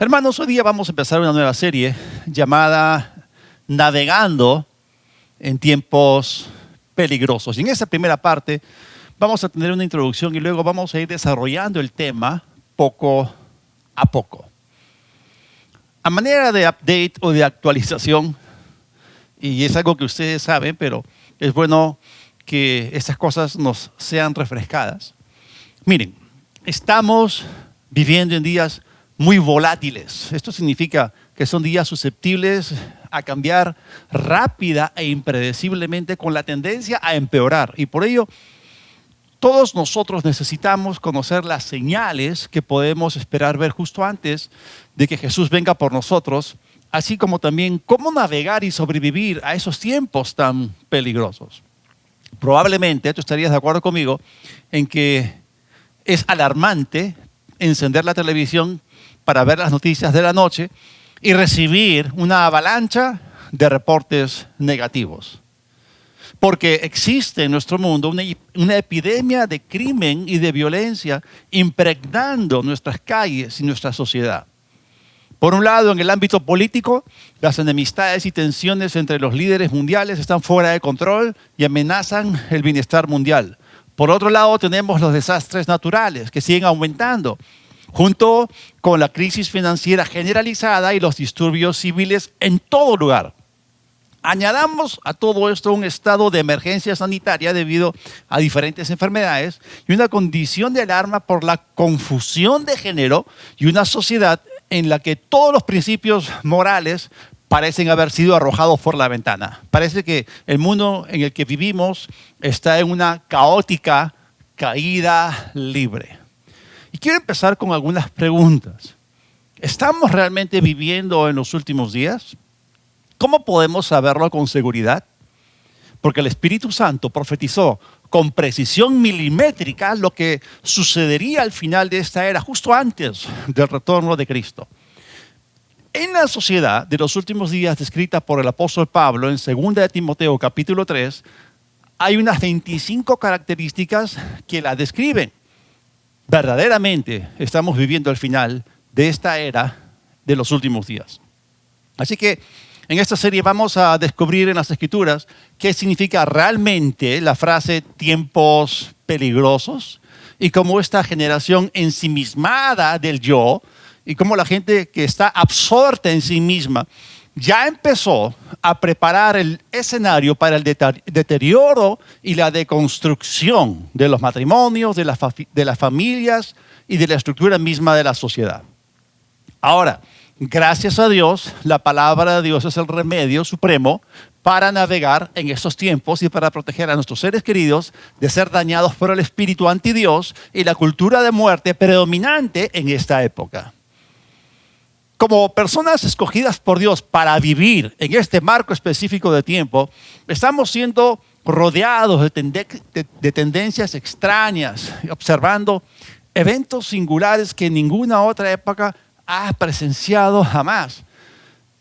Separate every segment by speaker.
Speaker 1: Hermanos, hoy día vamos a empezar una nueva serie llamada Navegando en tiempos peligrosos. Y en esa primera parte vamos a tener una introducción y luego vamos a ir desarrollando el tema poco a poco. A manera de update o de actualización, y es algo que ustedes saben, pero es bueno que estas cosas nos sean refrescadas. Miren, estamos viviendo en días muy volátiles. Esto significa que son días susceptibles a cambiar rápida e impredeciblemente con la tendencia a empeorar. Y por ello, todos nosotros necesitamos conocer las señales que podemos esperar ver justo antes de que Jesús venga por nosotros, así como también cómo navegar y sobrevivir a esos tiempos tan peligrosos. Probablemente tú estarías de acuerdo conmigo en que es alarmante encender la televisión para ver las noticias de la noche y recibir una avalancha de reportes negativos. Porque existe en nuestro mundo una epidemia de crimen y de violencia impregnando nuestras calles y nuestra sociedad. Por un lado, en el ámbito político, las enemistades y tensiones entre los líderes mundiales están fuera de control y amenazan el bienestar mundial. Por otro lado, tenemos los desastres naturales que siguen aumentando, junto con la crisis financiera generalizada y los disturbios civiles en todo lugar. Añadamos a todo esto un estado de emergencia sanitaria debido a diferentes enfermedades y una condición de alarma por la confusión de género y una sociedad en la que todos los principios morales parecen haber sido arrojados por la ventana. Parece que el mundo en el que vivimos está en una caótica caída libre. Y quiero empezar con algunas preguntas. ¿Estamos realmente viviendo en los últimos días? ¿Cómo podemos saberlo con seguridad? Porque el Espíritu Santo profetizó con precisión milimétrica lo que sucedería al final de esta era, justo antes del retorno de Cristo. En la sociedad de los últimos días descrita por el apóstol Pablo en 2 de Timoteo capítulo 3, hay unas 25 características que la describen. Verdaderamente estamos viviendo el final de esta era de los últimos días. Así que en esta serie vamos a descubrir en las Escrituras qué significa realmente la frase tiempos peligrosos y cómo esta generación ensimismada del yo y cómo la gente que está absorta en sí misma ya empezó a preparar el escenario para el deterioro y la deconstrucción de los matrimonios, de las familias y de la estructura misma de la sociedad. Ahora, gracias a Dios, la palabra de Dios es el remedio supremo para navegar en estos tiempos y para proteger a nuestros seres queridos de ser dañados por el espíritu antidios y la cultura de muerte predominante en esta época. Como personas escogidas por Dios para vivir en este marco específico de tiempo, estamos siendo rodeados de tendencias extrañas, observando eventos singulares que ninguna otra época ha presenciado jamás.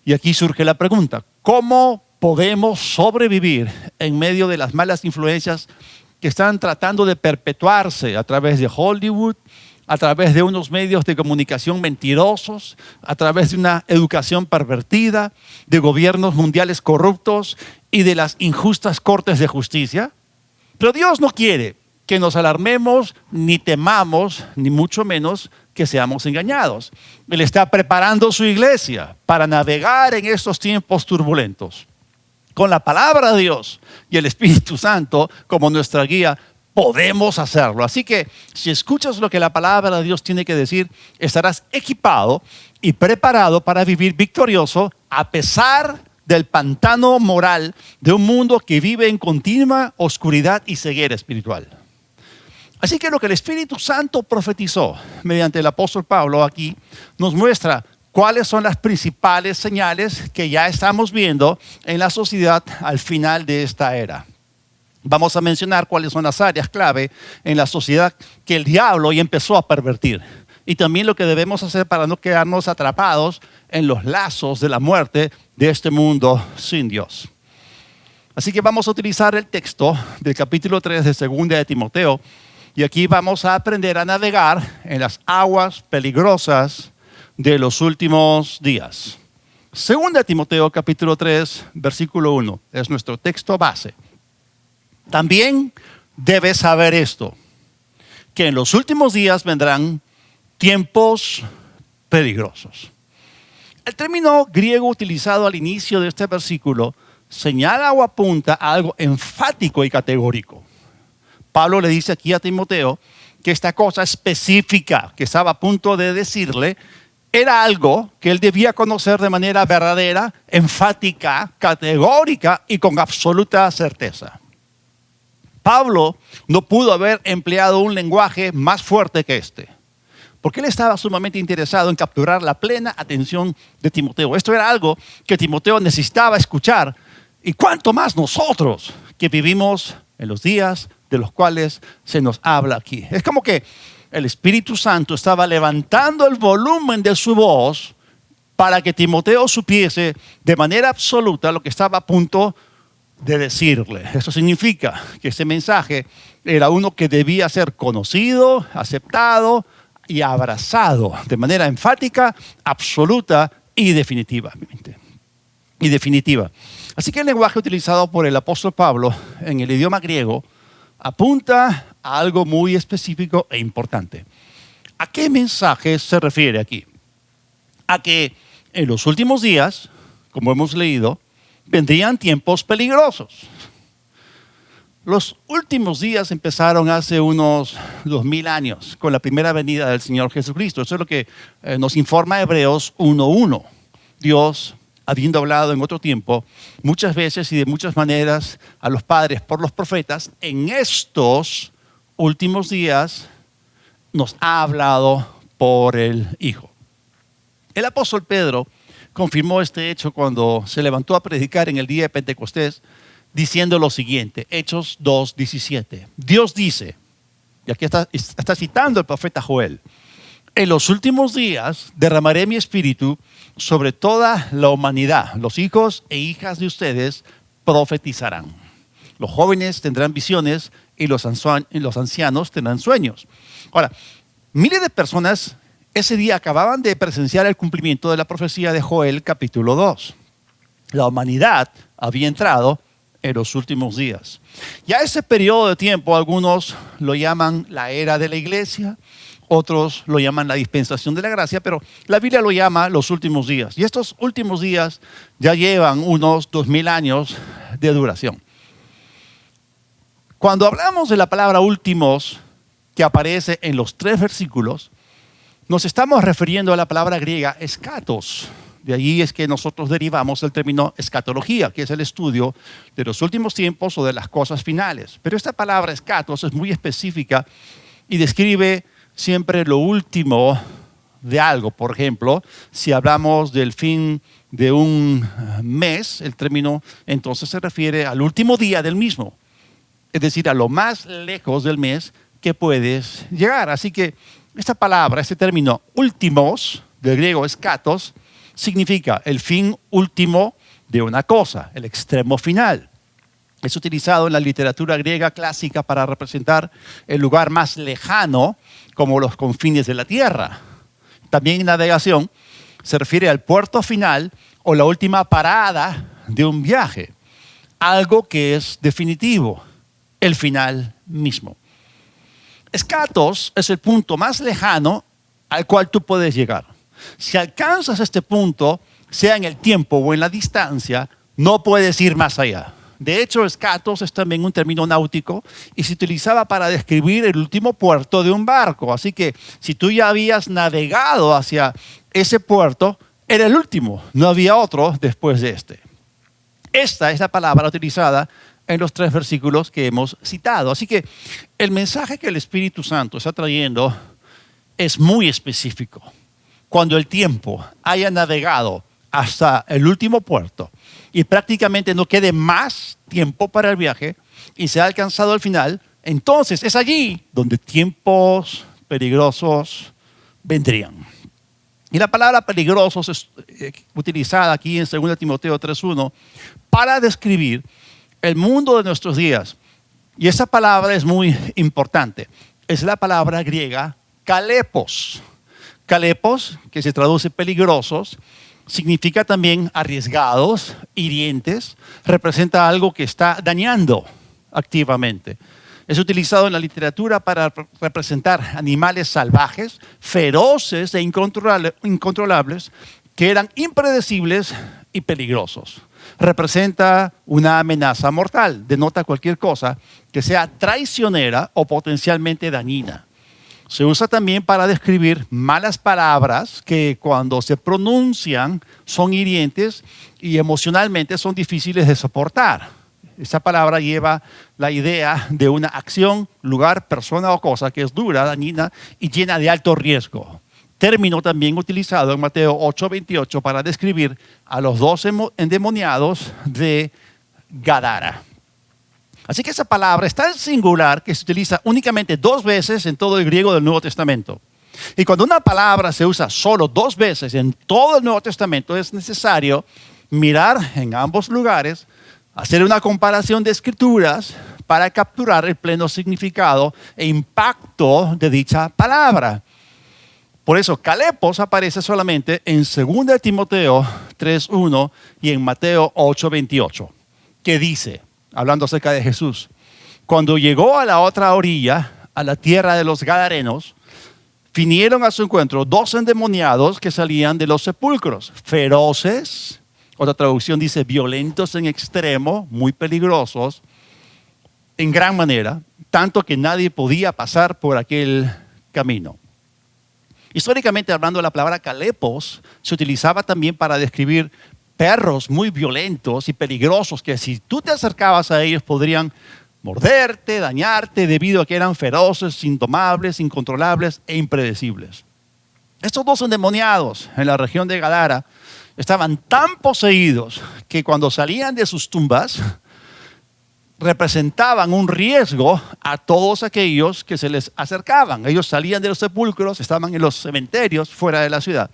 Speaker 1: Y aquí surge la pregunta, ¿cómo podemos sobrevivir en medio de las malas influencias que están tratando de perpetuarse a través de Hollywood, a través de unos medios de comunicación mentirosos, a través de una educación pervertida, de gobiernos mundiales corruptos y de las injustas cortes de justicia? Pero Dios no quiere que nos alarmemos, ni temamos, ni mucho menos que seamos engañados. Él está preparando su iglesia para navegar en estos tiempos turbulentos. Con la palabra de Dios y el Espíritu Santo como nuestra guía, podemos hacerlo. Así que si escuchas lo que la palabra de Dios tiene que decir, estarás equipado y preparado para vivir victorioso a pesar del pantano moral de un mundo que vive en continua oscuridad y ceguera espiritual. Así que lo que el Espíritu Santo profetizó mediante el apóstol Pablo aquí nos muestra cuáles son las principales señales que ya estamos viendo en la sociedad al final de esta era. Vamos a mencionar cuáles son las áreas clave en la sociedad que el diablo ya empezó a pervertir. Y también lo que debemos hacer para no quedarnos atrapados en los lazos de la muerte de este mundo sin Dios. Así que vamos a utilizar el texto del capítulo 3 de 2 de Timoteo. Y aquí vamos a aprender a navegar en las aguas peligrosas de los últimos días. Segunda Timoteo capítulo 3, versículo 1, es nuestro texto base. También debes saber esto, que en los últimos días vendrán tiempos peligrosos. El término griego utilizado al inicio de este versículo señala o apunta a algo enfático y categórico. Pablo le dice aquí a Timoteo que esta cosa específica que estaba a punto de decirle era algo que él debía conocer de manera verdadera, enfática, categórica y con absoluta certeza. Pablo no pudo haber empleado un lenguaje más fuerte que este, porque él estaba sumamente interesado en capturar la plena atención de Timoteo. Esto era algo que Timoteo necesitaba escuchar, y cuánto más nosotros que vivimos en los días de los cuales se nos habla aquí. Es como que el Espíritu Santo estaba levantando el volumen de su voz para que Timoteo supiese de manera absoluta lo que estaba a punto de decirle. Eso significa que ese mensaje era uno que debía ser conocido, aceptado y abrazado de manera enfática, absoluta y definitiva. Así que el lenguaje utilizado por el apóstol Pablo en el idioma griego apunta a algo muy específico e importante. ¿A qué mensaje se refiere aquí? A que en los últimos días, como hemos leído, vendrían tiempos peligrosos. Los últimos días empezaron hace unos 2000 años con la primera venida del Señor Jesucristo. Eso es lo que nos informa Hebreos 1:1. Dios, habiendo hablado en otro tiempo, muchas veces y de muchas maneras a los padres por los profetas, en estos últimos días nos ha hablado por el Hijo. El apóstol Pedro confirmó este hecho cuando se levantó a predicar en el día de Pentecostés, diciendo lo siguiente, Hechos 2:17. Dios dice, y aquí está citando el profeta Joel, en los últimos días derramaré mi espíritu sobre toda la humanidad. Los hijos e hijas de ustedes profetizarán. Los jóvenes tendrán visiones y los ancianos tendrán sueños. Ahora, miles de personas ese día acababan de presenciar el cumplimiento de la profecía de Joel capítulo 2. La humanidad había entrado en los últimos días. Ya ese periodo de tiempo algunos lo llaman la era de la iglesia, otros lo llaman la dispensación de la gracia, pero la Biblia lo llama los últimos días. Y estos últimos días ya llevan unos 2000 años de duración. Cuando hablamos de la palabra últimos, que aparece en los 3 versículos, nos estamos refiriendo a la palabra griega eschatos. De allí es que nosotros derivamos el término escatología, que es el estudio de los últimos tiempos o de las cosas finales. Pero esta palabra eschatos es muy específica y describe siempre lo último de algo. Por ejemplo, si hablamos del fin de un mes, el término entonces se refiere al último día del mismo. Es decir, a lo más lejos del mes que puedes llegar. Así que esta palabra, este término últimos, del griego eschatos, significa el fin último de una cosa, el extremo final. Es utilizado en la literatura griega clásica para representar el lugar más lejano, como los confines de la tierra. También en navegación se refiere al puerto final o la última parada de un viaje. Algo que es definitivo, el final mismo. Eschatos es el punto más lejano al cual tú puedes llegar. Si alcanzas este punto, sea en el tiempo o en la distancia, no puedes ir más allá. De hecho, eschatos es también un término náutico y se utilizaba para describir el último puerto de un barco. Así que si tú ya habías navegado hacia ese puerto, era el último, no había otro después de este. Esta es la palabra utilizada en los 3 versículos que hemos citado. Así que el mensaje que el Espíritu Santo está trayendo es muy específico. Cuando el tiempo haya navegado hasta el último puerto y prácticamente no quede más tiempo para el viaje y se ha alcanzado el final, entonces es allí donde tiempos peligrosos vendrían. Y la palabra peligrosos es utilizada aquí en 2 Timoteo 3:1 para describir el mundo de nuestros días. Y esa palabra es muy importante. Es la palabra griega kalepos. Calepos, que se traduce peligrosos, significa también arriesgados, hirientes, representa algo que está dañando activamente. Es utilizado en la literatura para representar animales salvajes, feroces e incontrolables, que eran impredecibles y peligrosos. Representa una amenaza mortal, denota cualquier cosa que sea traicionera o potencialmente dañina. Se usa también para describir malas palabras que cuando se pronuncian son hirientes y emocionalmente son difíciles de soportar. Esa palabra lleva la idea de una acción, lugar, persona o cosa que es dura, dañina y llena de alto riesgo. Término también utilizado en Mateo 8:28 para describir a los 2 endemoniados de Gadara. Así que esa palabra es tan singular que se utiliza únicamente 2 veces en todo el griego del Nuevo Testamento. Y cuando una palabra se usa solo 2 veces en todo el Nuevo Testamento, es necesario mirar en ambos lugares, hacer una comparación de escrituras para capturar el pleno significado e impacto de dicha palabra. Por eso, calepos aparece solamente en 2 Timoteo 3:1 y en Mateo 8:28, que dice, hablando acerca de Jesús, cuando llegó a la otra orilla, a la tierra de los Gadarenos, vinieron a su encuentro 2 endemoniados que salían de los sepulcros, feroces, otra traducción dice violentos en extremo, muy peligrosos, en gran manera, tanto que nadie podía pasar por aquel camino. Históricamente hablando, la palabra calepos se utilizaba también para describir perros muy violentos y peligrosos que si tú te acercabas a ellos podrían morderte, dañarte debido a que eran feroces, indomables, incontrolables e impredecibles. Estos 2 endemoniados en la región de Gadara estaban tan poseídos que cuando salían de sus tumbas representaban un riesgo a todos aquellos que se les acercaban. Ellos salían de los sepulcros, estaban en los cementerios fuera de la ciudad.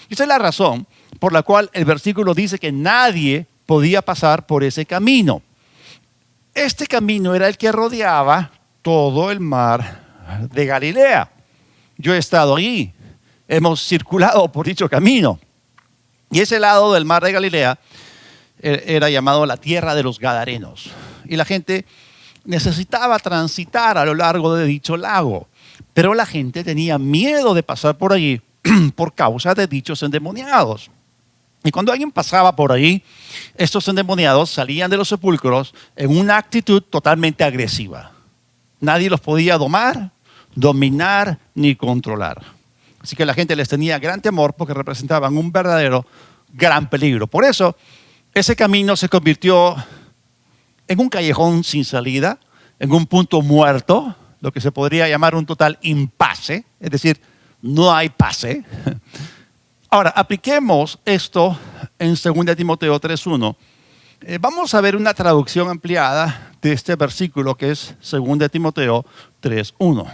Speaker 1: Y esa es la razón por la cual el versículo dice que nadie podía pasar por ese camino. Este camino era el que rodeaba todo el mar de Galilea. Yo he estado allí, hemos circulado por dicho camino. Y ese lado del mar de Galilea era llamado la tierra de los Gadarenos. Y la gente necesitaba transitar a lo largo de dicho lago. Pero la gente tenía miedo de pasar por allí por causa de dichos endemoniados. Y cuando alguien pasaba por ahí, estos endemoniados salían de los sepulcros en una actitud totalmente agresiva. Nadie los podía domar, dominar ni controlar. Así que la gente les tenía gran temor porque representaban un verdadero gran peligro. Por eso, ese camino se convirtió en un callejón sin salida, en un punto muerto, lo que se podría llamar un total impasse, es decir, no hay pase. Ahora, apliquemos esto en 2 Timoteo 3:1. Vamos a ver una traducción ampliada de este versículo que es 2 Timoteo 3:1.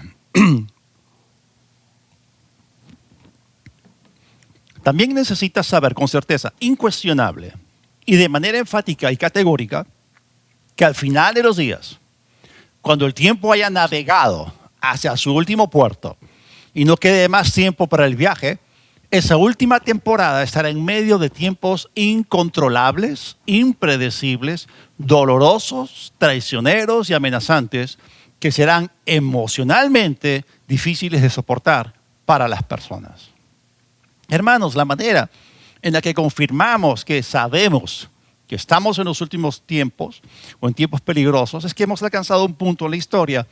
Speaker 1: También necesitas saber con certeza incuestionable y de manera enfática y categórica que al final de los días, cuando el tiempo haya navegado hacia su último puerto y no quede más tiempo para el viaje, esa última temporada estará en medio de tiempos incontrolables, impredecibles, dolorosos, traicioneros y amenazantes que serán emocionalmente difíciles de soportar para las personas. Hermanos, la manera en la que confirmamos que sabemos que estamos en los últimos tiempos o en tiempos peligrosos es que hemos alcanzado un punto en la historia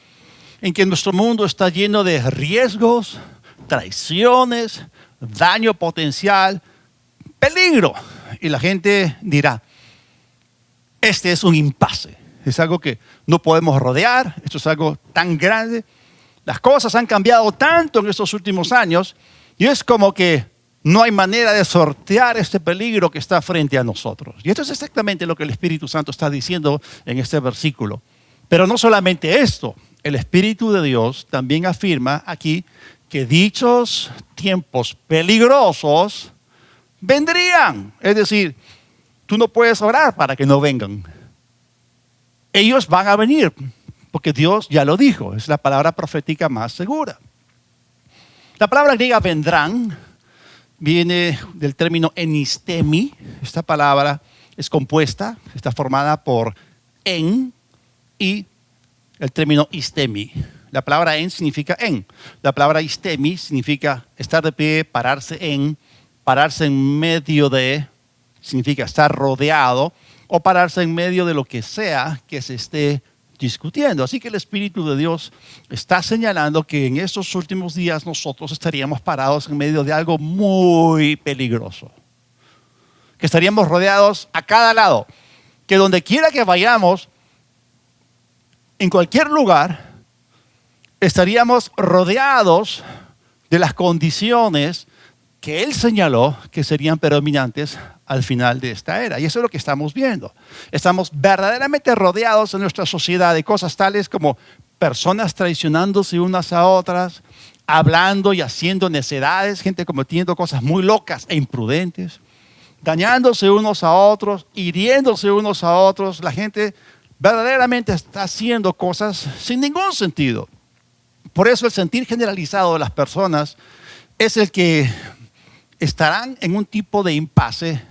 Speaker 1: en que nuestro mundo está lleno de riesgos, traiciones, daño potencial, peligro. Y la gente dirá, este es un impasse, es algo que no podemos rodear, esto es algo tan grande. Las cosas han cambiado tanto en estos últimos años y es como que no hay manera de sortear este peligro que está frente a nosotros. Y esto es exactamente lo que el Espíritu Santo está diciendo en este versículo. Pero no solamente esto, el Espíritu de Dios también afirma aquí que dichos tiempos peligrosos vendrían. Es decir, tú no puedes orar para que no vengan. Ellos van a venir, porque Dios ya lo dijo, es la palabra profética más segura. La palabra griega vendrán viene del término enistemi. Esta palabra es compuesta, está formada por en y el término istemi. La palabra en significa en. La palabra istemi significa estar de pie, pararse en medio de, significa estar rodeado o pararse en medio de lo que sea que se esté discutiendo. Así que el Espíritu de Dios está señalando que en estos últimos días nosotros estaríamos parados en medio de algo muy peligroso. Que estaríamos rodeados a cada lado. Que donde quiera que vayamos, en cualquier lugar, estaríamos rodeados de las condiciones que Él señaló que serían predominantes al final de esta era. Y eso es lo que estamos viendo. Estamos verdaderamente rodeados en nuestra sociedad de cosas tales como personas traicionándose unas a otras, hablando y haciendo necedades, gente cometiendo cosas muy locas e imprudentes, dañándose unos a otros, hiriéndose unos a otros. La gente verdaderamente está haciendo cosas sin ningún sentido. Por eso el sentir generalizado de las personas es el que estarán en un tipo de impasse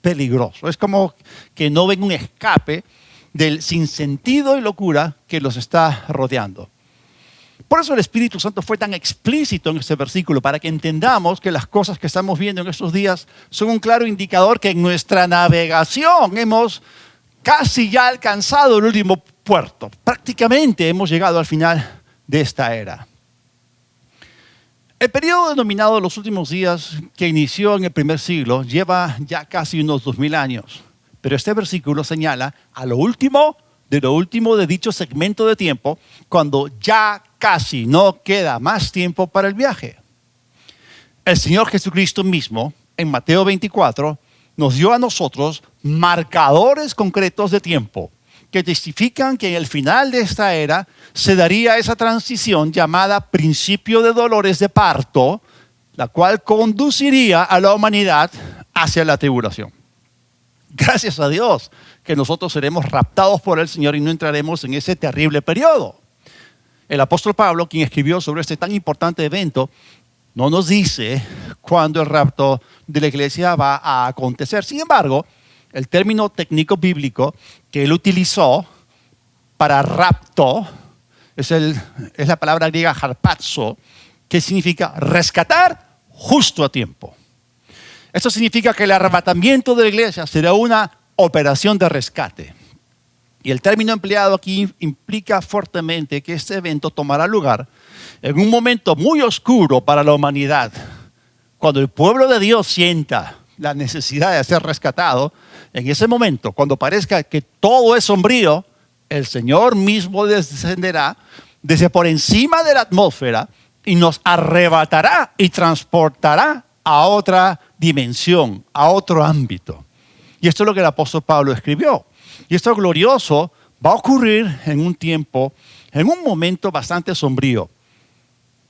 Speaker 1: peligroso. Es como que no ven un escape del sinsentido y locura que los está rodeando. Por eso el Espíritu Santo fue tan explícito en este versículo, para que entendamos que las cosas que estamos viendo en estos días son un claro indicador que en nuestra navegación hemos casi ya alcanzado el último puerto. Prácticamente hemos llegado al final de esta era. El periodo denominado los últimos días, que inició en el primer siglo, lleva ya casi unos 2000 años. Pero este versículo señala a lo último de dicho segmento de tiempo, cuando ya casi no queda más tiempo para el viaje. El Señor Jesucristo mismo, en Mateo 24, nos dio a nosotros marcadores concretos de tiempo que testifican que en el final de esta era se daría esa transición llamada principio de dolores de parto, la cual conduciría a la humanidad hacia la tribulación. Gracias a Dios que nosotros seremos raptados por el Señor y no entraremos en ese terrible periodo. El apóstol Pablo, quien escribió sobre este tan importante evento, no nos dice cuándo el rapto de la iglesia va a acontecer. Sin embargo, el término técnico bíblico que él utilizó para rapto es la palabra griega harpazo, que significa rescatar justo a tiempo. Esto significa que el arrebatamiento de la iglesia será una operación de rescate. Y el término empleado aquí implica fuertemente que este evento tomará lugar en un momento muy oscuro para la humanidad, cuando el pueblo de Dios sienta la necesidad de ser rescatado. En ese momento, cuando parezca que todo es sombrío, el Señor mismo descenderá desde por encima de la atmósfera y nos arrebatará y transportará a otra dimensión, a otro ámbito. Y esto es lo que el apóstol Pablo escribió. Y esto glorioso va a ocurrir en un tiempo, en un momento bastante sombrío.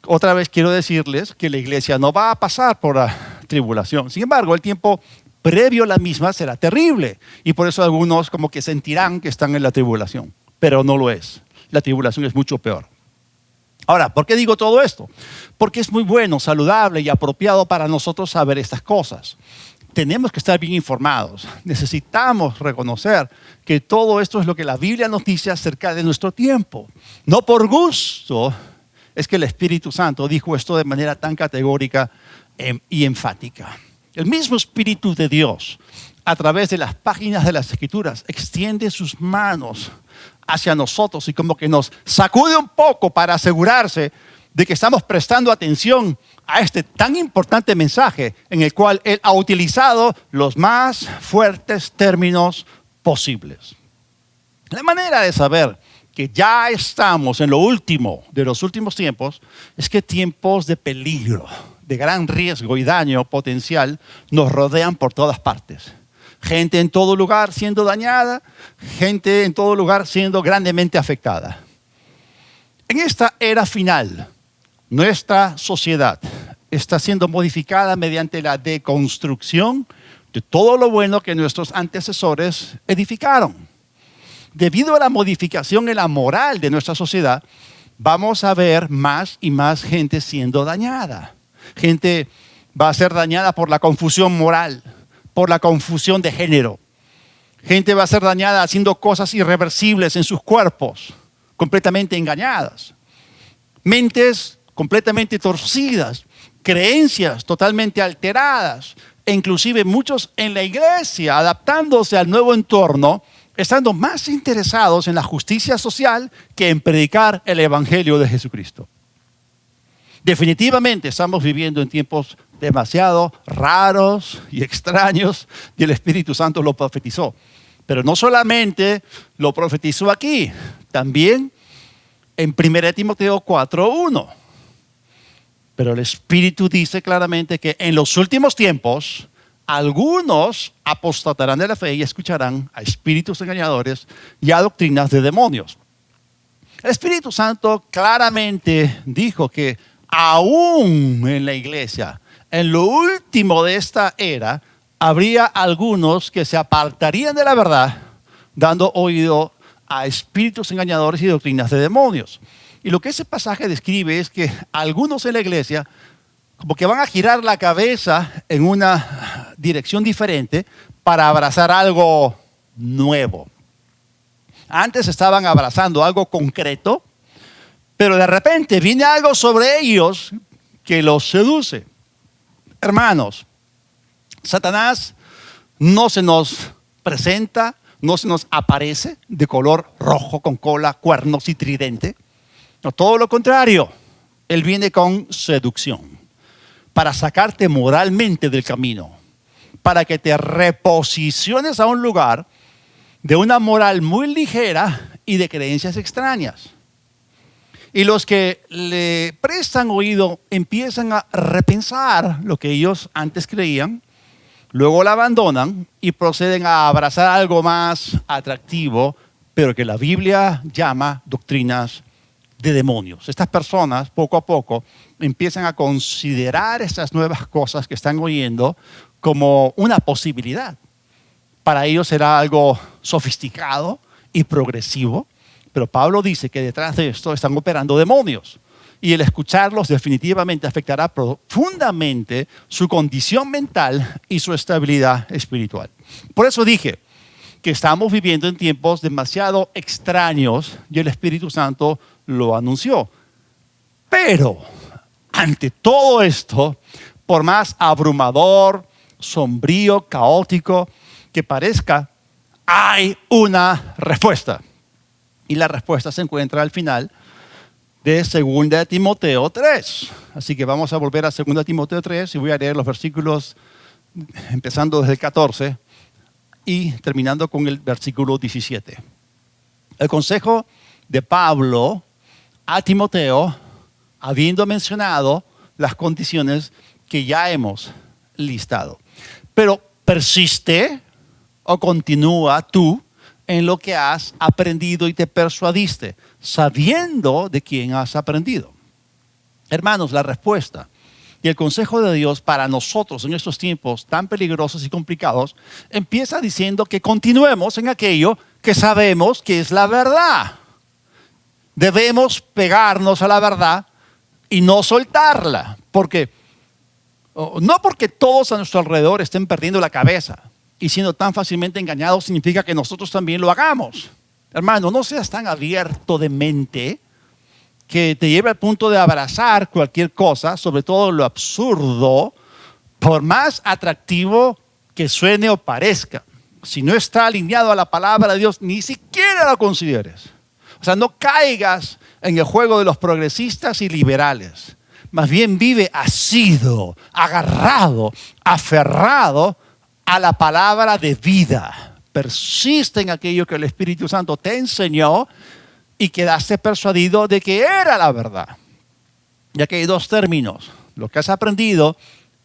Speaker 1: Otra vez quiero decirles que la iglesia no va a pasar por la tribulación. Sin embargo, el tiempo previo a la misma será terrible. Y por eso algunos como que sentirán que están en la tribulación. Pero no lo es. La tribulación es mucho peor. Ahora, ¿por qué digo todo esto? Porque es muy bueno, saludable y apropiado para nosotros saber estas cosas. Tenemos que estar bien informados. Necesitamos reconocer que todo esto es lo que la Biblia nos dice acerca de nuestro tiempo. No por gusto es que el Espíritu Santo dijo esto de manera tan categórica y enfática. El mismo Espíritu de Dios, a través de las páginas de las Escrituras, extiende sus manos hacia nosotros y como que nos sacude un poco para asegurarse de que estamos prestando atención a este tan importante mensaje en el cual Él ha utilizado los más fuertes términos posibles. La manera de saber que ya estamos en lo último de los últimos tiempos es que tiempos de peligro, de gran riesgo y daño potencial nos rodean por todas partes. Gente en todo lugar siendo dañada, gente en todo lugar siendo grandemente afectada. En esta era final, nuestra sociedad está siendo modificada mediante la deconstrucción de todo lo bueno que nuestros antecesores edificaron. Debido a la modificación en la moral de nuestra sociedad, vamos a ver más y más gente siendo dañada. Gente va a ser dañada por la confusión moral, por la confusión de género. Gente va a ser dañada haciendo cosas irreversibles en sus cuerpos, completamente engañadas. Mentes completamente torcidas, creencias totalmente alteradas, e inclusive muchos en la iglesia, adaptándose al nuevo entorno, estando más interesados en la justicia social que en predicar el evangelio de Jesucristo. Definitivamente estamos viviendo en tiempos demasiado raros y extraños, y el Espíritu Santo lo profetizó. Pero no solamente lo profetizó aquí, también en 1 Timoteo 4:1. Pero el Espíritu dice claramente que en los últimos tiempos algunos apostatarán de la fe y escucharán a espíritus engañadores y a doctrinas de demonios. El Espíritu Santo claramente dijo que aún en la iglesia, en lo último de esta era, habría algunos que se apartarían de la verdad, dando oído a espíritus engañadores y doctrinas de demonios. Y lo que ese pasaje describe es que algunos en la iglesia como que van a girar la cabeza en una dirección diferente para abrazar algo nuevo. Antes estaban abrazando algo concreto, pero de repente viene algo sobre ellos que los seduce. Hermanos, Satanás no se nos presenta, no se nos aparece de color rojo con cola, cuernos y tridente. No, todo lo contrario, él viene con seducción para sacarte moralmente del camino, para que te reposiciones a un lugar de una moral muy ligera y de creencias extrañas. Y los que le prestan oído empiezan a repensar lo que ellos antes creían, luego la abandonan y proceden a abrazar algo más atractivo, pero que la Biblia llama doctrinas de demonios. Estas personas poco a poco empiezan a considerar esas nuevas cosas que están oyendo como una posibilidad. Para ellos será algo sofisticado y progresivo, pero Pablo dice que detrás de esto están operando demonios. Y el escucharlos definitivamente afectará profundamente su condición mental y su estabilidad espiritual. Por eso dije que estamos viviendo en tiempos demasiado extraños y el Espíritu Santo lo anunció. Pero ante todo esto, por más abrumador, sombrío, caótico que parezca, hay una respuesta. Y la respuesta se encuentra al final de 2 Timoteo 3. Así que vamos a volver a 2 Timoteo 3 y voy a leer los versículos empezando desde el 14 y terminando con el versículo 17. El consejo de Pablo a Timoteo, habiendo mencionado las condiciones que ya hemos listado. Pero persiste o continúa tú en lo que has aprendido y te persuadiste, sabiendo de quién has aprendido. Hermanos, la respuesta y el consejo de Dios para nosotros en estos tiempos tan peligrosos y complicados empieza diciendo que continuemos en aquello que sabemos que es la verdad. Debemos pegarnos a la verdad y no soltarla, no porque todos a nuestro alrededor estén perdiendo la cabeza y siendo tan fácilmente engañados significa que nosotros también lo hagamos. Hermano, no seas tan abierto de mente que te lleve al punto de abrazar cualquier cosa, sobre todo lo absurdo, por más atractivo que suene o parezca. Si no está alineado a la palabra de Dios, ni siquiera lo consideres. O sea, no caigas en el juego de los progresistas y liberales. Más bien vive asido, agarrado, aferrado a la palabra de vida. Persiste en aquello que el Espíritu Santo te enseñó y quedaste persuadido de que era la verdad. Ya que hay dos términos, lo que has aprendido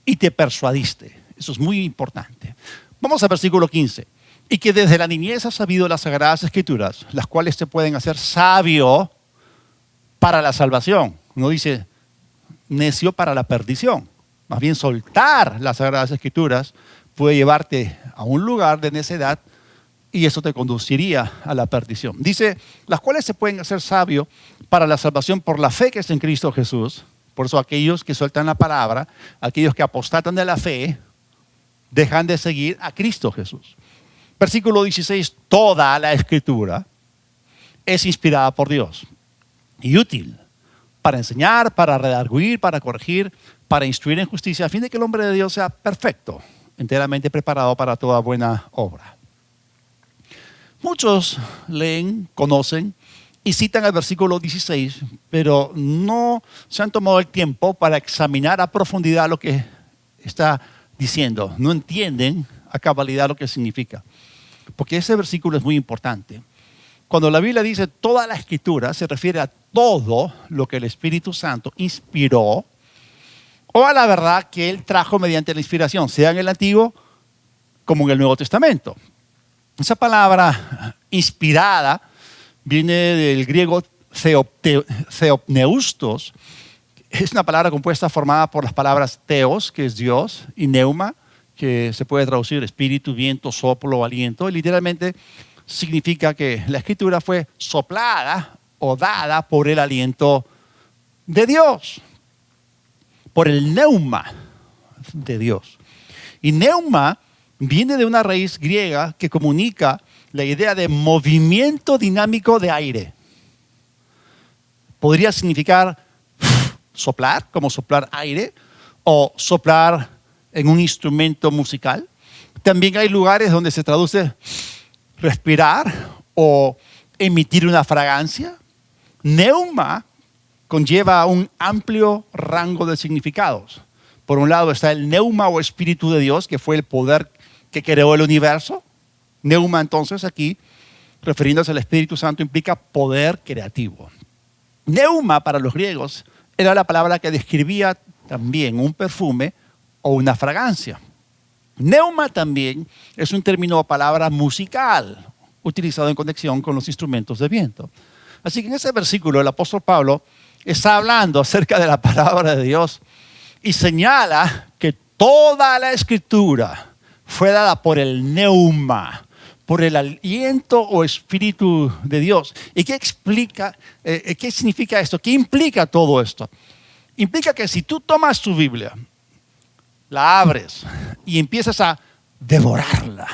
Speaker 1: y te persuadiste. Eso es muy importante. Vamos al versículo 15. Y que desde la niñez has sabido las Sagradas Escrituras, las cuales te pueden hacer sabio para la salvación. No dice necio para la perdición. Más bien soltar las Sagradas Escrituras puede llevarte a un lugar de necedad y eso te conduciría a la perdición. Dice, las cuales se pueden hacer sabio para la salvación por la fe que es en Cristo Jesús, Por eso aquellos que sueltan la palabra, aquellos que apostatan de la fe, dejan de seguir a Cristo Jesús. Versículo 16, toda la Escritura es inspirada por Dios y útil para enseñar, para redarguir, para corregir, para instruir en justicia, a fin de que el hombre de Dios sea perfecto, enteramente preparado para toda buena obra. Muchos leen, conocen y citan el versículo 16, pero no se han tomado el tiempo para examinar a profundidad lo que está diciendo. No entienden a cabalidad lo que significa. Porque ese versículo es muy importante. Cuando la Biblia dice toda la Escritura, se refiere a todo lo que el Espíritu Santo inspiró o a la verdad que Él trajo mediante la inspiración, sea en el Antiguo como en el Nuevo Testamento. Esa palabra inspirada viene del griego theopneustos. Es una palabra compuesta formada por las palabras theos, que es Dios, y neuma, que se puede traducir espíritu, viento, soplo o aliento. Y literalmente significa que la Escritura fue soplada o dada por el aliento de Dios, por el neuma de Dios. Y neuma viene de una raíz griega que comunica la idea de movimiento dinámico de aire. Podría significar soplar, como soplar aire, o soplar en un instrumento musical. También hay lugares donde se traduce respirar o emitir una fragancia. Neuma conlleva un amplio rango de significados. Por un lado está el neuma o espíritu de Dios, que fue el poder que creó el universo. Neuma, entonces, aquí, refiriéndose al Espíritu Santo, implica poder creativo. Neuma, para los griegos, era la palabra que describía también un perfume o una fragancia. Neuma también es un término o palabra musical, utilizado en conexión con los instrumentos de viento. Así que en ese versículo el apóstol Pablo está hablando acerca de la palabra de Dios y señala que toda la Escritura fue dada por el neuma, por el aliento o espíritu de Dios. ¿Y qué explica, qué significa esto? ¿Qué implica todo esto? Implica que si tú tomas tu Biblia, la abres y empiezas a devorarla,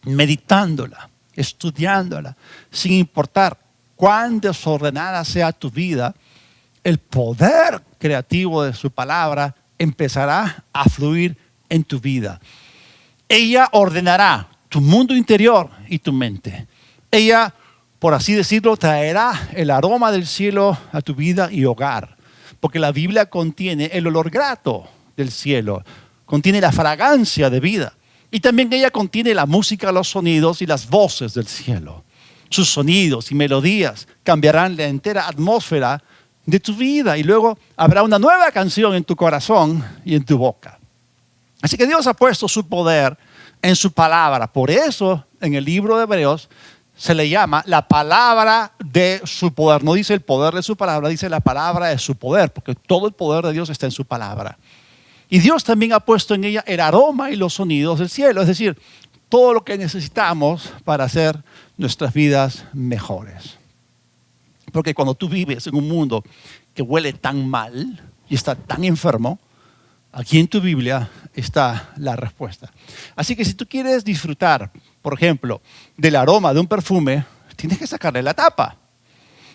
Speaker 1: meditándola, estudiándola, sin importar cuán desordenada sea tu vida, el poder creativo de su palabra empezará a fluir en tu vida. Ella ordenará tu mundo interior y tu mente. Ella, por así decirlo, traerá el aroma del cielo a tu vida y hogar. Porque la Biblia contiene el olor grato del cielo, contiene la fragancia de vida. Y también ella contiene la música, los sonidos y las voces del cielo. Sus sonidos y melodías cambiarán la entera atmósfera de tu vida y luego habrá una nueva canción en tu corazón y en tu boca. Así que Dios ha puesto su poder en su palabra. Por eso en el libro de Hebreos se le llama la palabra de su poder. No dice el poder de su palabra, dice la palabra de su poder, porque todo el poder de Dios está en su palabra. Y Dios también ha puesto en ella el aroma y los sonidos del cielo, es decir, todo lo que necesitamos para hacer nuestras vidas mejores. Porque cuando tú vives en un mundo que huele tan mal y está tan enfermo, aquí en tu Biblia está la respuesta. Así que si tú quieres disfrutar, por ejemplo, del aroma de un perfume, tienes que sacarle la tapa.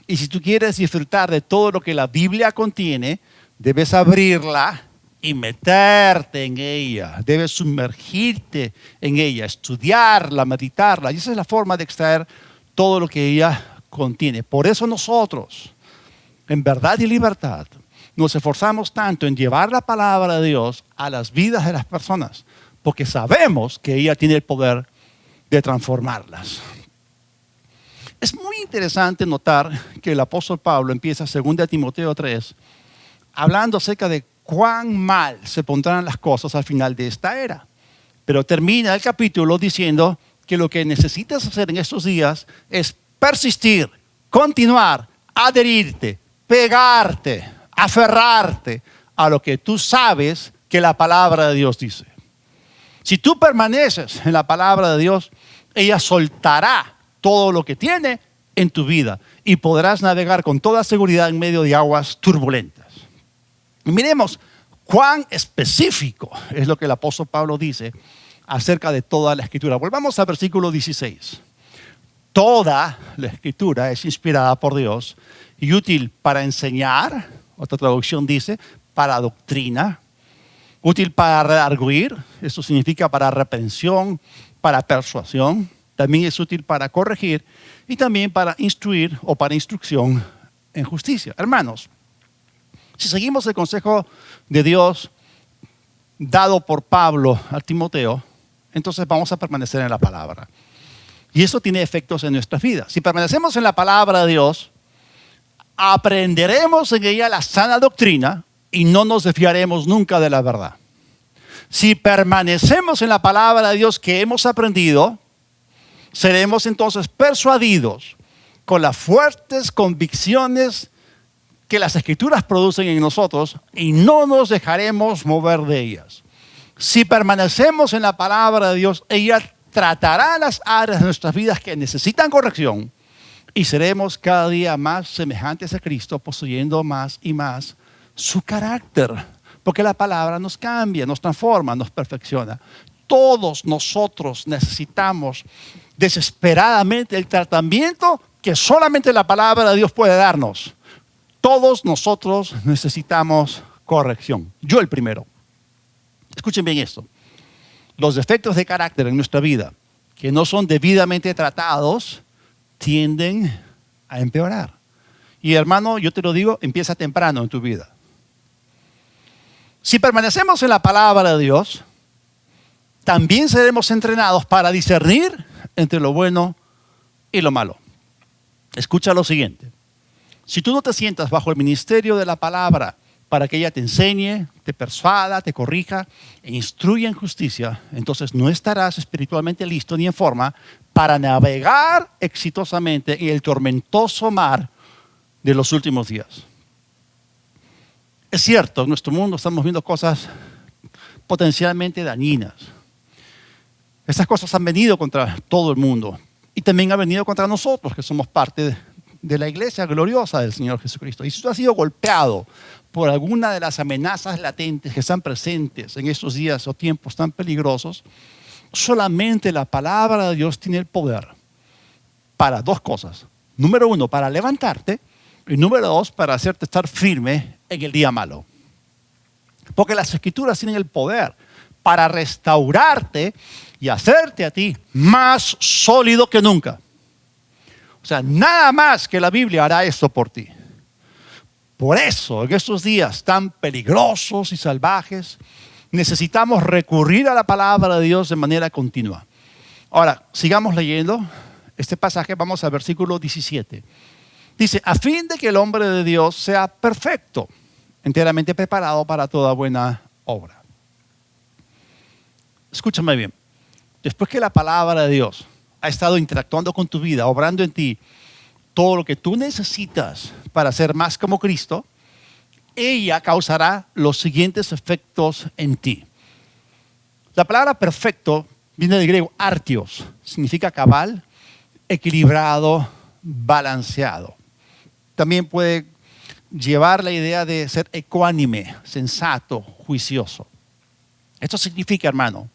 Speaker 1: Y si tú quieres disfrutar de todo lo que la Biblia contiene, debes abrirla y meterte en ella. Debes sumergirte en ella, estudiarla, meditarla. Y esa es la forma de extraer todo lo que ella contiene. Por eso nosotros, en verdad y libertad, nos esforzamos tanto en llevar la palabra de Dios a las vidas de las personas, porque sabemos que ella tiene el poder de transformarlas. Es muy interesante notar que el apóstol Pablo empieza 2 Timoteo 3 hablando acerca de cuán mal se pondrán las cosas al final de esta era. Pero termina el capítulo diciendo que lo que necesitas hacer en estos días es persistir, continuar, adherirte, pegarte, aferrarte a lo que tú sabes que la palabra de Dios dice. Si tú permaneces en la palabra de Dios, ella soltará todo lo que tiene en tu vida y podrás navegar con toda seguridad en medio de aguas turbulentas. Y miremos cuán específico es lo que el apóstol Pablo dice acerca de toda la Escritura. Volvamos al versículo 16. Toda la Escritura es inspirada por Dios y útil para enseñar, otra traducción dice, para doctrina, útil para redarguir, eso significa para reprensión, para persuasión, también es útil para corregir y también para instruir o para instrucción en justicia. Hermanos, si seguimos el consejo de Dios dado por Pablo a Timoteo, entonces vamos a permanecer en la palabra. Y eso tiene efectos en nuestras vidas. Si permanecemos en la palabra de Dios, aprenderemos en ella la sana doctrina y no nos desviaremos nunca de la verdad. Si permanecemos en la palabra de Dios que hemos aprendido, seremos entonces persuadidos con las fuertes convicciones que las Escrituras producen en nosotros y no nos dejaremos mover de ellas. Si permanecemos en la palabra de Dios, ella tratará las áreas de nuestras vidas que necesitan corrección y seremos cada día más semejantes a Cristo, poseyendo más y más su carácter. Porque la palabra nos cambia, nos transforma, nos perfecciona. Todos nosotros necesitamos desesperadamente el tratamiento que solamente la palabra de Dios puede darnos. Todos nosotros necesitamos corrección. Yo el primero. Escuchen bien esto. Los defectos de carácter en nuestra vida que no son debidamente tratados tienden a empeorar. Y hermano, yo te lo digo, empieza temprano en tu vida. Si permanecemos en la palabra de Dios, también seremos entrenados para discernir entre lo bueno y lo malo. Escucha lo siguiente. Si tú no te sientas bajo el ministerio de la palabra para que ella te enseñe, te persuada, te corrija e instruya en justicia, entonces no estarás espiritualmente listo ni en forma para navegar exitosamente en el tormentoso mar de los últimos días. Es cierto, en nuestro mundo estamos viendo cosas potencialmente dañinas. Estas cosas han venido contra todo el mundo y también han venido contra nosotros, que somos parte de la iglesia gloriosa del Señor Jesucristo. Y si tú has sido golpeado por alguna de las amenazas latentes que están presentes en estos días o tiempos tan peligrosos, solamente la palabra de Dios tiene el poder para dos cosas. Número uno, para levantarte, y número dos, para hacerte estar firme en el día malo. Porque las Escrituras tienen el poder para restaurarte y hacerte a ti más sólido que nunca. O sea, nada más que la Biblia hará esto por ti. Por eso, en estos días tan peligrosos y salvajes, necesitamos recurrir a la palabra de Dios de manera continua. Ahora, sigamos leyendo este pasaje, vamos al versículo 17. Dice, a fin de que el hombre de Dios sea perfecto, enteramente preparado para toda buena obra. Escúchame bien. Después que la palabra de Dios ha estado interactuando con tu vida, obrando en ti todo lo que tú necesitas para ser más como Cristo, ella causará los siguientes efectos en ti. La palabra perfecto viene del griego artios, significa cabal, equilibrado, balanceado. También puede llevar la idea de ser ecuánime, sensato, juicioso. Esto significa, hermano,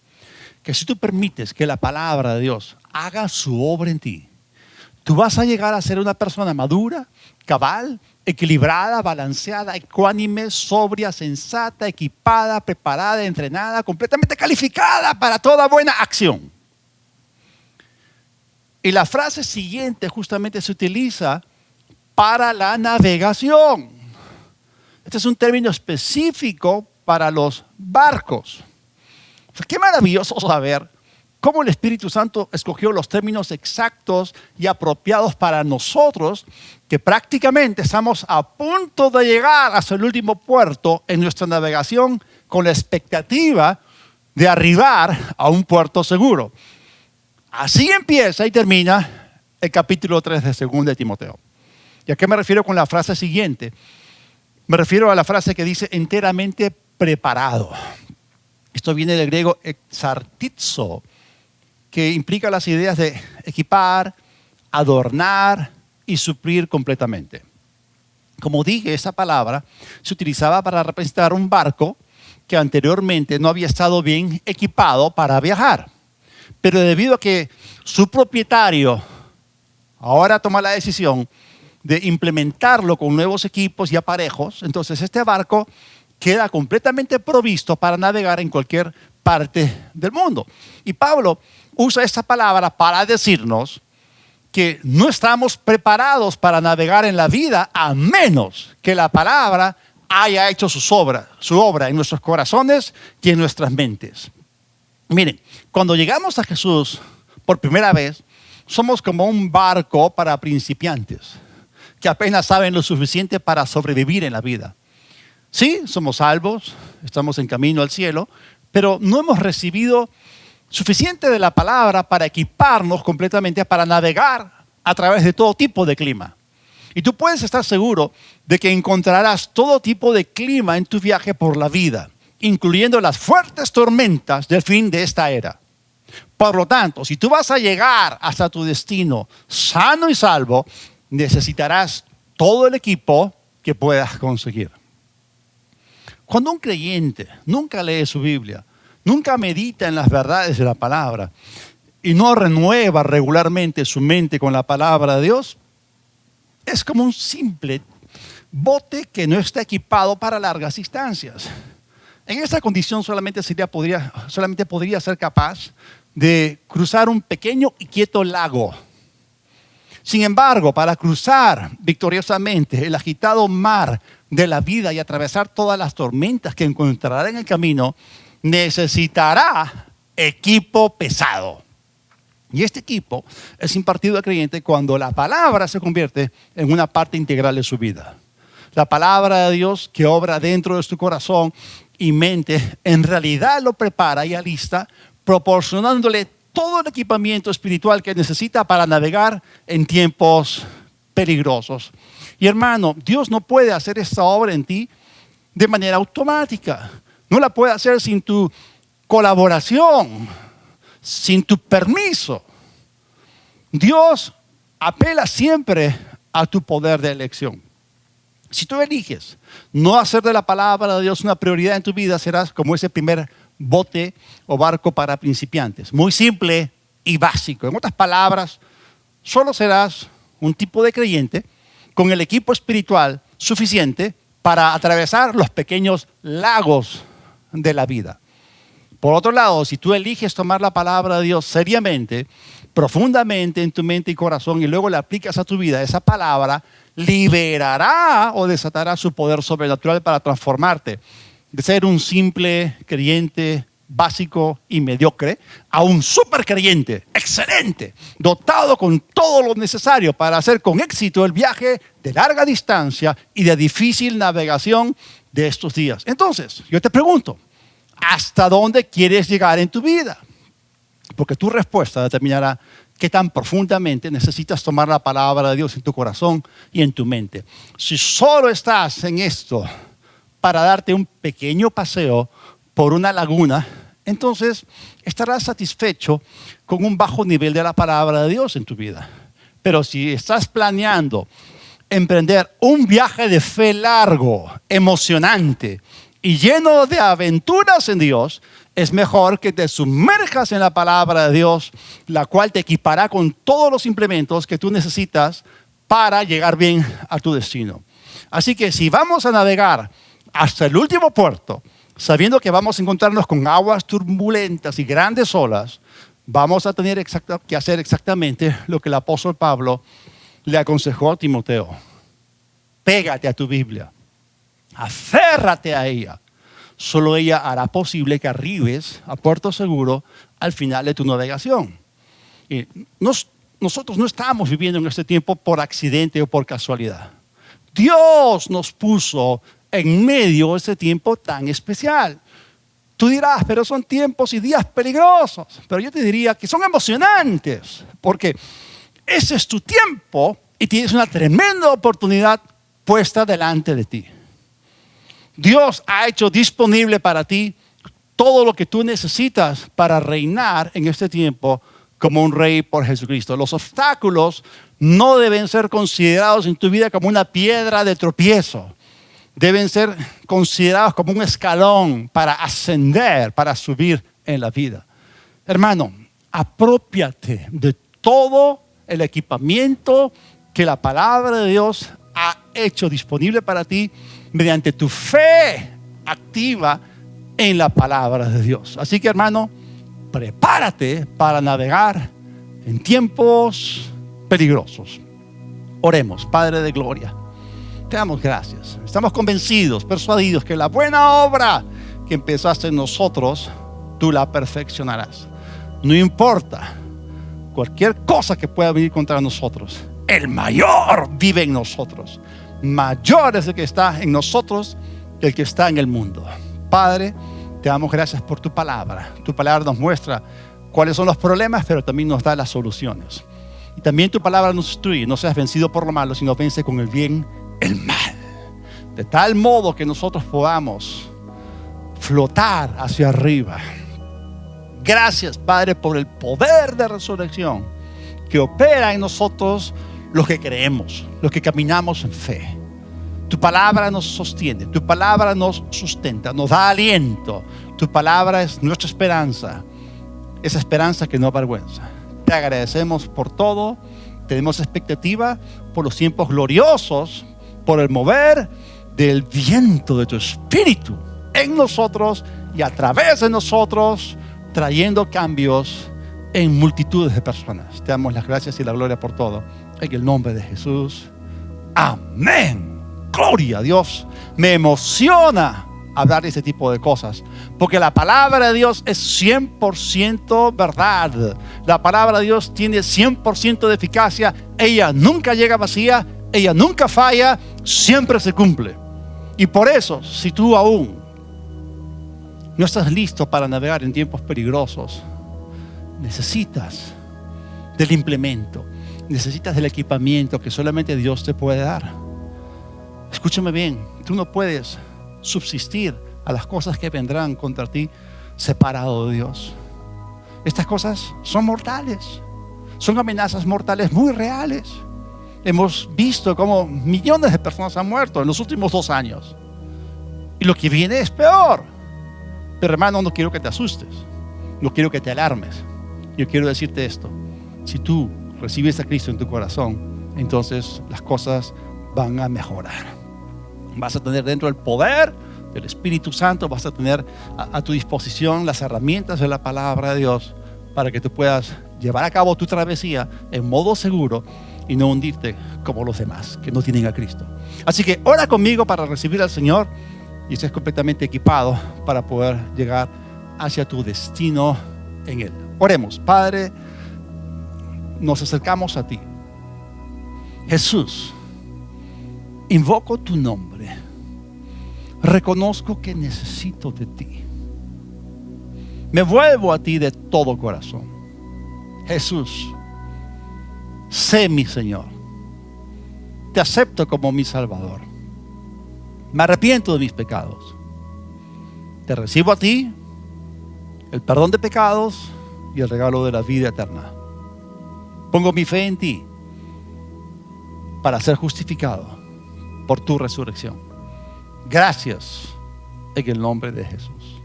Speaker 1: que si tú permites que la palabra de Dios haga su obra en ti, tú vas a llegar a ser una persona madura, cabal, equilibrada, balanceada, ecuánime, sobria, sensata, equipada, preparada, entrenada, completamente calificada para toda buena acción. Y la frase siguiente justamente se utiliza para la navegación. Este es un término específico para los barcos. O sea, qué maravilloso saber cómo el Espíritu Santo escogió los términos exactos y apropiados para nosotros, que prácticamente estamos a punto de llegar hasta el último puerto en nuestra navegación con la expectativa de arribar a un puerto seguro. Así empieza y termina el capítulo 3 de 2 de Timoteo. ¿Y a qué me refiero con la frase siguiente? Me refiero a la frase que dice enteramente preparado. Esto viene del griego exartizo, que implica las ideas de equipar, adornar y suplir completamente. Como dije, esa palabra se utilizaba para representar un barco que anteriormente no había estado bien equipado para viajar. Pero debido a que su propietario ahora toma la decisión de implementarlo con nuevos equipos y aparejos, entonces este barco queda completamente provisto para navegar en cualquier parte del mundo. Y Pablo usa esta palabra para decirnos que no estamos preparados para navegar en la vida a menos que la palabra haya hecho su obra en nuestros corazones y en nuestras mentes. Miren, cuando llegamos a Jesús por primera vez, somos como un barco para principiantes que apenas saben lo suficiente para sobrevivir en la vida. Sí, somos salvos, estamos en camino al cielo, pero no hemos recibido suficiente de la palabra para equiparnos completamente para navegar a través de todo tipo de clima. Y tú puedes estar seguro de que encontrarás todo tipo de clima en tu viaje por la vida, incluyendo las fuertes tormentas del fin de esta era. Por lo tanto, si tú vas a llegar hasta tu destino sano y salvo, necesitarás todo el equipo que puedas conseguir. Cuando un creyente nunca lee su Biblia, nunca medita en las verdades de la palabra y no renueva regularmente su mente con la palabra de Dios, es como un simple bote que no está equipado para largas distancias. En esta condición solamente podría ser capaz de cruzar un pequeño y quieto lago. Sin embargo, para cruzar victoriosamente el agitado mar de la vida y atravesar todas las tormentas que encontrará en el camino, necesitará equipo pesado. Y este equipo es impartido al creyente cuando la palabra se convierte en una parte integral de su vida. La palabra de Dios que obra dentro de su corazón y mente en realidad lo prepara y alista, proporcionándole todo el equipamiento espiritual que necesita para navegar en tiempos peligrosos. Y hermano, Dios no puede hacer esta obra en ti de manera automática. No la puede hacer sin tu colaboración, sin tu permiso. Dios apela siempre a tu poder de elección. Si tú eliges no hacer de la palabra de Dios una prioridad en tu vida, serás como ese primer bote o barco para principiantes. Muy simple y básico. En otras palabras, solo serás un tipo de creyente con el equipo espiritual suficiente para atravesar los pequeños lagos de la vida. Por otro lado, si tú eliges tomar la palabra de Dios seriamente, profundamente en tu mente y corazón y luego la aplicas a tu vida, esa palabra liberará o desatará su poder sobrenatural para transformarte de ser un simple creyente básico y mediocre a un super creyente excelente, dotado con todo lo necesario para hacer con éxito el viaje de larga distancia y de difícil navegación de estos días. Entonces, yo te pregunto, ¿hasta dónde quieres llegar en tu vida? Porque tu respuesta determinará qué tan profundamente necesitas tomar la palabra de Dios en tu corazón y en tu mente. Si solo estás en esto para darte un pequeño paseo por una laguna, entonces estarás satisfecho con un bajo nivel de la palabra de Dios en tu vida. Pero si estás planeando emprender un viaje de fe largo, emocionante y lleno de aventuras en Dios, es mejor que te sumerjas en la palabra de Dios, la cual te equipará con todos los implementos que tú necesitas para llegar bien a tu destino. Así que si vamos a navegar hasta el último puerto, sabiendo que vamos a encontrarnos con aguas turbulentas y grandes olas, vamos a tener que hacer exactamente lo que el apóstol Pablo le aconsejó a Timoteo. Pégate a tu Biblia, aférrate a ella. Solo ella hará posible que arribes a puerto seguro al final de tu navegación. Y nosotros no estamos viviendo en este tiempo por accidente o por casualidad. Dios nos puso en medio de ese tiempo tan especial. Tú dirás, pero son tiempos y días peligrosos. Pero yo te diría que son emocionantes, porque ese es tu tiempo y tienes una tremenda oportunidad puesta delante de ti. Dios ha hecho disponible para ti todo lo que tú necesitas para reinar en este tiempo como un rey por Jesucristo. Los obstáculos no deben ser considerados en tu vida como una piedra de tropiezo. Deben ser considerados como un escalón para ascender, para subir en la vida. Hermano, apropiate de todo el equipamiento que la palabra de Dios ha hecho disponible para ti mediante tu fe activa en la palabra de Dios. Así que, hermano, prepárate para navegar en tiempos peligrosos. Oremos. Padre de gloria, te damos gracias. Estamos convencidos, persuadidos que la buena obra que empezaste en nosotros, tú la perfeccionarás. No importa cualquier cosa que pueda venir contra nosotros, el mayor vive en nosotros. Mayor es el que está en nosotros que el que está en el mundo. Padre, te damos gracias por tu palabra. Tu palabra nos muestra cuáles son los problemas, pero también nos da las soluciones. Y también tu palabra nos instruye. No seas vencido por lo malo, sino vence con el bien el mal. De tal modo que nosotros podamos flotar hacia arriba. Gracias, Padre, por el poder de resurrección que opera en nosotros los que creemos, los que caminamos en fe. Tu palabra nos sostiene, tu palabra nos sustenta, nos da aliento. Tu palabra es nuestra esperanza, esa esperanza que no avergüenza. Te agradecemos por todo, tenemos expectativa por los tiempos gloriosos, por el mover del viento de tu espíritu en nosotros y a través de nosotros, trayendo cambios en multitudes de personas. Te damos las gracias y la gloria por todo. En el nombre de Jesús. Amén. Gloria a Dios. Me emociona hablar de ese tipo de cosas, porque la palabra de Dios es 100% verdad. La palabra de Dios tiene 100% de eficacia. Ella nunca llega vacía, ella nunca falla, siempre se cumple. Y por eso, si tú aún no estás listo para navegar en tiempos peligrosos, necesitas del implemento, necesitas del equipamiento que solamente Dios te puede dar. Escúchame bien, tú no puedes subsistir a las cosas que vendrán contra ti separado de Dios. Estas cosas son mortales, son amenazas mortales muy reales. Hemos visto cómo millones de personas han muerto en los últimos 2 años. Y lo que viene es peor. Pero hermano, no quiero que te asustes, no quiero que te alarmes. Yo quiero decirte esto: si tú recibes a Cristo en tu corazón, entonces las cosas van a mejorar. Vas a tener dentro el poder del Espíritu Santo, vas a tener a tu disposición las herramientas de la palabra de Dios para que tú puedas llevar a cabo tu travesía en modo seguro y no hundirte como los demás que no tienen a Cristo. Así que ora conmigo para recibir al Señor y estés completamente equipado para poder llegar hacia tu destino en Él. Oremos. Padre, nos acercamos a ti. Jesús, invoco tu nombre. Reconozco que necesito de ti. Me vuelvo a ti de todo corazón. Jesús, sé mi Señor. Te acepto como mi Salvador. Me arrepiento de mis pecados. Te recibo a ti, el perdón de pecados y el regalo de la vida eterna. Pongo mi fe en ti para ser justificado por tu resurrección. Gracias en el nombre de Jesús.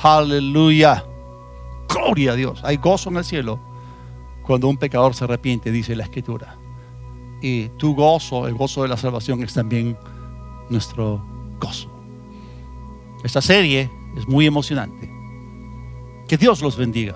Speaker 1: Aleluya. Gloria a Dios. Hay gozo en el cielo cuando un pecador se arrepiente, dice la Escritura. Y tu gozo, el gozo de la salvación, es también nuestro gozo. Esta serie es muy emocionante. Que Dios los bendiga.